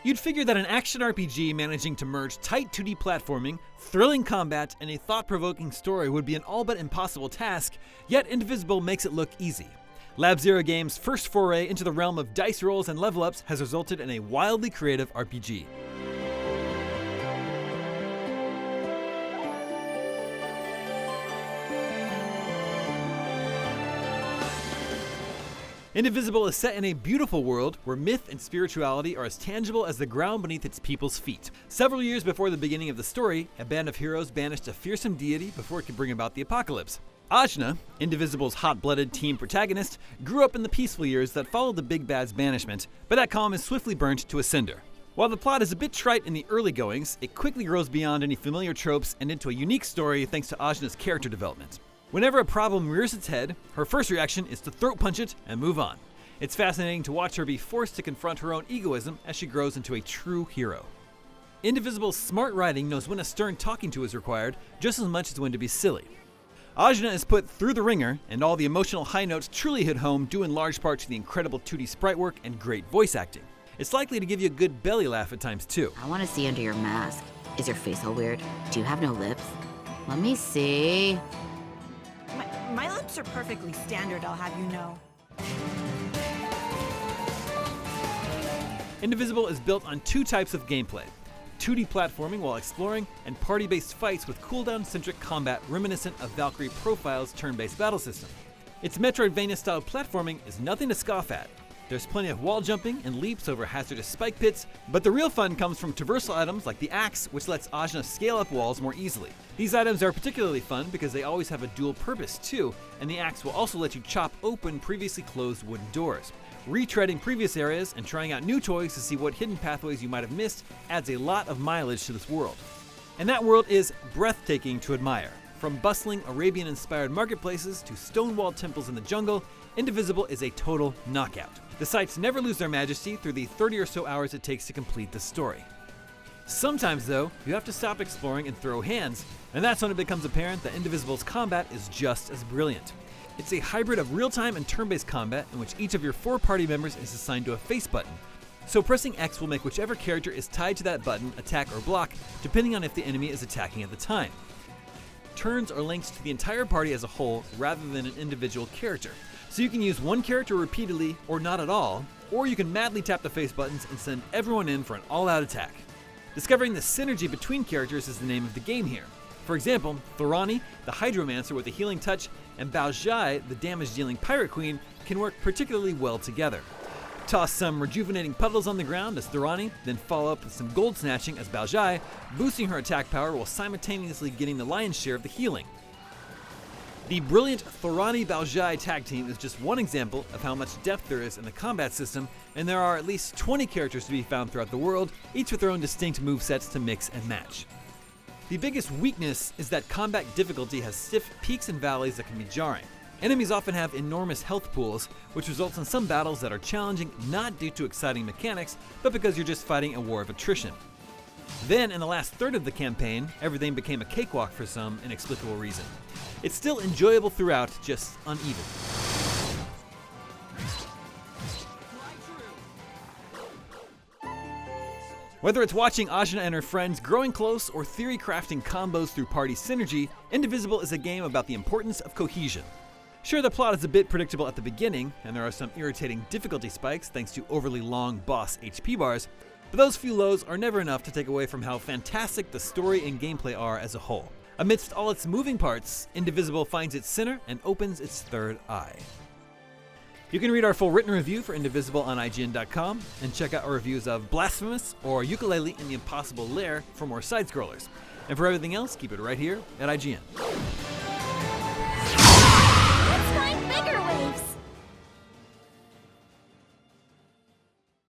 You'd figure that an action RPG managing to merge tight 2D platforming, thrilling combat, and a thought-provoking story would be an all but impossible task, yet Indivisible makes it look easy. Lab Zero Games' first foray into the realm of dice rolls and level ups has resulted in a wildly creative RPG. Indivisible is set in a beautiful world where myth and spirituality are as tangible as the ground beneath its people's feet. Several years before the beginning of the story, a band of heroes banished a fearsome deity before it could bring about the apocalypse. Ajna, Indivisible's hot-blooded teen protagonist, grew up in the peaceful years that followed the big bad's banishment, but that calm is swiftly burnt to a cinder. While the plot is a bit trite in the early goings, it quickly grows beyond any familiar tropes and into a unique story thanks to Ajna's character development. Whenever a problem rears its head, her first reaction is to throat punch it and move on. It's fascinating to watch her be forced to confront her own egoism as she grows into a true hero. Indivisible's smart writing knows when a stern talking to is required just as much as when to be silly. Ajna is put through the ringer, and all the emotional high notes truly hit home due in large part to the incredible 2D sprite work and great voice acting. It's likely to give you a good belly laugh at times too. I want to see under your mask. Is your face all weird? Do you have no lips? Let me see. My lips are perfectly standard, I'll have you know. Indivisible is built on two types of gameplay: 2D platforming while exploring, and party-based fights with cooldown-centric combat reminiscent of Valkyrie Profile's turn-based battle system. Its Metroidvania-style platforming is nothing to scoff at. There's plenty of wall jumping and leaps over hazardous spike pits, but the real fun comes from traversal items like the axe, which lets Ajna scale up walls more easily. These items are particularly fun because they always have a dual purpose too, and the axe will also let you chop open previously closed wooden doors. Retreading previous areas and trying out new toys to see what hidden pathways you might have missed adds a lot of mileage to this world. And that world is breathtaking to admire. From bustling Arabian-inspired marketplaces to stone-walled temples in the jungle, Indivisible is a total knockout. The sights never lose their majesty through the 30 or so hours it takes to complete the story. Sometimes, though, you have to stop exploring and throw hands, and that's when it becomes apparent that Indivisible's combat is just as brilliant. It's a hybrid of real-time and turn-based combat in which each of your 4 party members is assigned to a face button. So pressing X will make whichever character is tied to that button attack or block, depending on if the enemy is attacking at the time. Turns are linked to the entire party as a whole rather than an individual character. So you can use one character repeatedly or not at all, or you can madly tap the face buttons and send everyone in for an all-out attack. Discovering the synergy between characters is the name of the game here. For example, Thorani, the Hydromancer with a healing touch, and Baozhai, the damage-dealing Pirate Queen, can work particularly well together. Toss some rejuvenating puddles on the ground as Thorani, then follow up with some gold snatching as Baozhai, boosting her attack power while simultaneously getting the lion's share of the healing. The brilliant Thorani Baozhai tag team is just one example of how much depth there is in the combat system, and there are at least 20 characters to be found throughout the world, each with their own distinct movesets to mix and match. The biggest weakness is that combat difficulty has stiff peaks and valleys that can be jarring. Enemies often have enormous health pools, which results in some battles that are challenging not due to exciting mechanics, but because you're just fighting a war of attrition. Then, in the last third of the campaign, everything became a cakewalk for some inexplicable reason. It's still enjoyable throughout, just uneven. Whether it's watching Ajna and her friends growing close or theory crafting combos through party synergy, Indivisible is a game about the importance of cohesion. Sure, the plot is a bit predictable at the beginning, and there are some irritating difficulty spikes thanks to overly long boss HP bars, but those few lows are never enough to take away from how fantastic the story and gameplay are as a whole. Amidst all its moving parts, Indivisible finds its center and opens its third eye. You can read our full written review for Indivisible on IGN.com and check out our reviews of Blasphemous or Yooka-Laylee in the Impossible Lair for more side-scrollers. And for everything else, keep it right here at IGN.